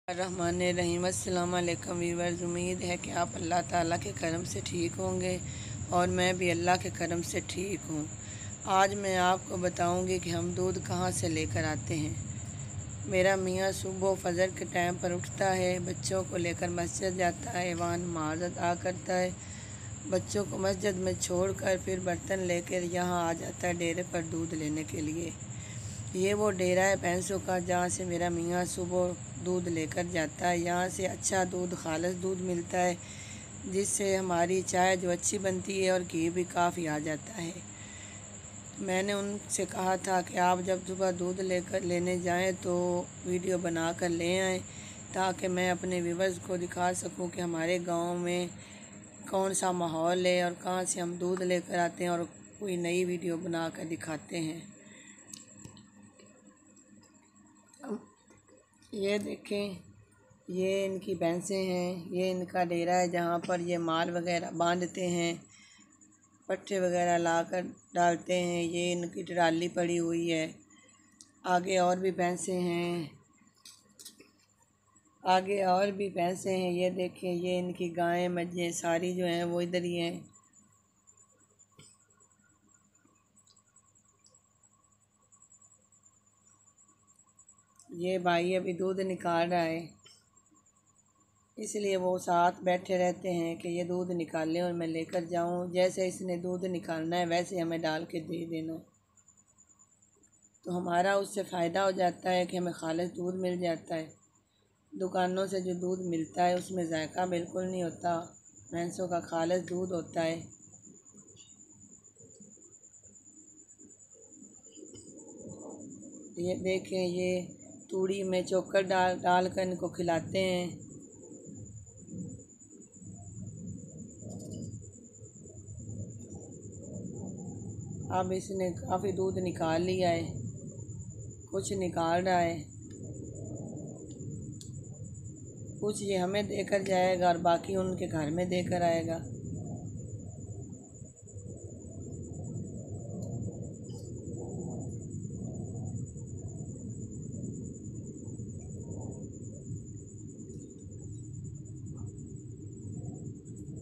रहमानिर्रहीम। अस्सलाम वालेकुम व्यूअर्स, उम्मीद है कि आप अल्लाह ताला के करम से ठीक होंगे और मैं भी अल्लाह के करम से ठीक हूँ। आज मैं आपको बताऊँगी कि हम दूध कहाँ से लेकर आते हैं। मेरा मियाँ सुबह फजर के टाइम पर उठता है, बच्चों को लेकर मस्जिद जाता है, वहाँ नमाज अदा करता है, बच्चों को मस्जिद में छोड़कर फिर बर्तन लेकर यहाँ आ जाता है डेरे पर दूध लेने के लिए। ये वो डेरा है भैंसों का जहाँ से मेरा मियाँ सुबह दूध लेकर जाता है। यहाँ से अच्छा दूध, खालिस दूध मिलता है, जिससे हमारी चाय जो अच्छी बनती है और घी भी काफ़ी आ जाता है। मैंने उनसे कहा था कि आप जब सुबह दूध लेने जाएं तो वीडियो बना कर ले आएँ, ताकि मैं अपने व्यूअर्स को दिखा सकूं कि हमारे गांव में कौन सा माहौल है और कहाँ से हम दूध लेकर आते हैं और कोई नई वीडियो बना कर दिखाते हैं। ये देखें, ये इनकी भैंसें हैं, ये इनका डेरा है जहाँ पर ये माल वगैरह बांधते हैं, पट्ठे वगैरह लाकर डालते हैं। ये इनकी ट्राली पड़ी हुई है। आगे और भी भैंसें हैं, आगे और भी भैंसें हैं। ये देखें, ये इनकी गायें मज्जें सारी जो हैं वो इधर ही हैं। ये भाई अभी दूध निकाल रहा है, इसलिए वो साथ बैठे रहते हैं कि ये दूध निकालें और मैं लेकर जाऊं। जैसे इसने दूध निकालना है वैसे हमें डाल के दे देना, तो हमारा उससे फ़ायदा हो जाता है कि हमें खालिस दूध मिल जाता है। दुकानों से जो दूध मिलता है उसमें जायका बिल्कुल नहीं होता, भैंसों का खालिस दूध होता है। ये देखें, ये तूड़ी में चोकर डाल कर इनको खिलाते हैं। अब इसने काफ़ी दूध निकाल लिया है, कुछ निकाल रहा है, कुछ ये हमें देकर जाएगा और बाकी उनके घर में देकर आएगा।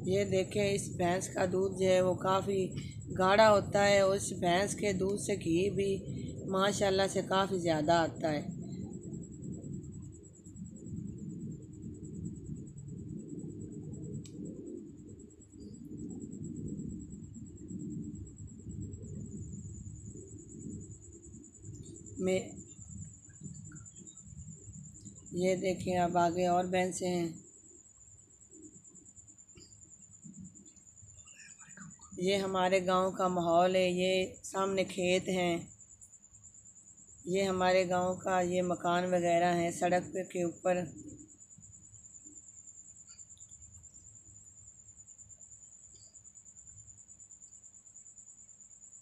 ये देखें, इस भैंस का दूध जो है वो काफ़ी गाढ़ा होता है। उस भैंस के दूध से घी भी माशाल्लाह से काफ़ी ज़्यादा आता है। मैं ये देखें, अब आगे और भैंसें हैं। ये हमारे गांव का माहौल है। ये सामने खेत हैं, ये हमारे गांव का ये मकान वगैरह हैं सड़क पे के ऊपर।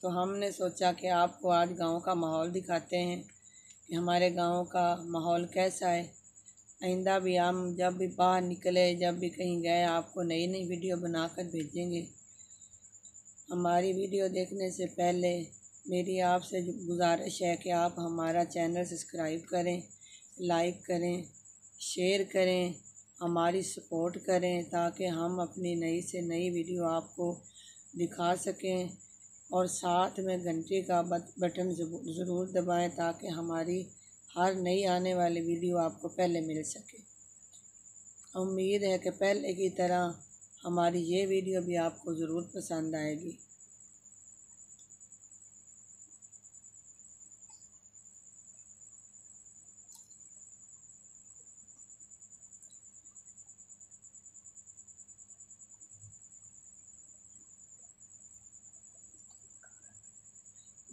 तो हमने सोचा कि आपको आज गांव का माहौल दिखाते हैं कि हमारे गांव का माहौल कैसा है। आइंदा भी हम जब भी बाहर निकले, जब भी कहीं गए, आपको नई नई वीडियो बनाकर भेजेंगे। हमारी वीडियो देखने से पहले मेरी आपसे गुजारिश है कि आप हमारा चैनल सब्सक्राइब करें, लाइक करें, शेयर करें, हमारी सपोर्ट करें, ताकि हम अपनी नई से नई वीडियो आपको दिखा सकें। और साथ में घंटे का बटन ज़रूर दबाएं, ताकि हमारी हर नई आने वाली वीडियो आपको पहले मिल सके। उम्मीद है कि पहले की तरह हमारी ये वीडियो भी आपको ज़रूर पसंद आएगी।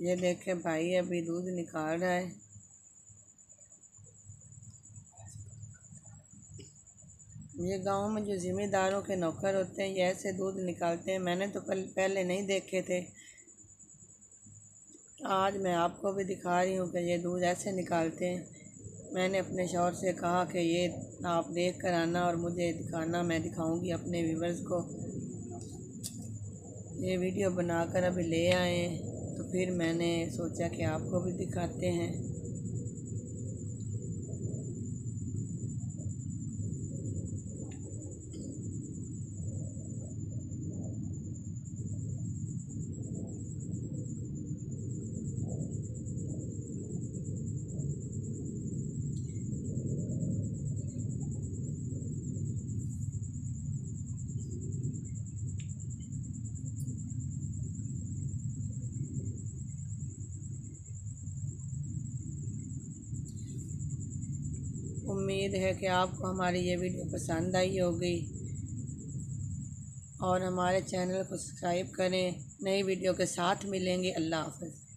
ये देखें, भाई अभी दूध निकाल रहा है। ये गांव में जो ज़िम्मेदारों के नौकर होते हैं ये ऐसे दूध निकालते हैं। मैंने तो पहले नहीं देखे थे, आज मैं आपको भी दिखा रही हूँ कि ये दूध ऐसे निकालते हैं। मैंने अपने शौहर से कहा कि ये आप देख कर आना और मुझे दिखाना, मैं दिखाऊंगी अपने व्यूवर्स को। ये वीडियो बनाकर अभी ले आए हैं, तो फिर मैंने सोचा कि आपको भी दिखाते हैं। उम्मीद है कि आपको हमारी ये वीडियो पसंद आई होगी और हमारे चैनल को सब्सक्राइब करें। नई वीडियो के साथ मिलेंगे। अल्लाह हाफ़िज़।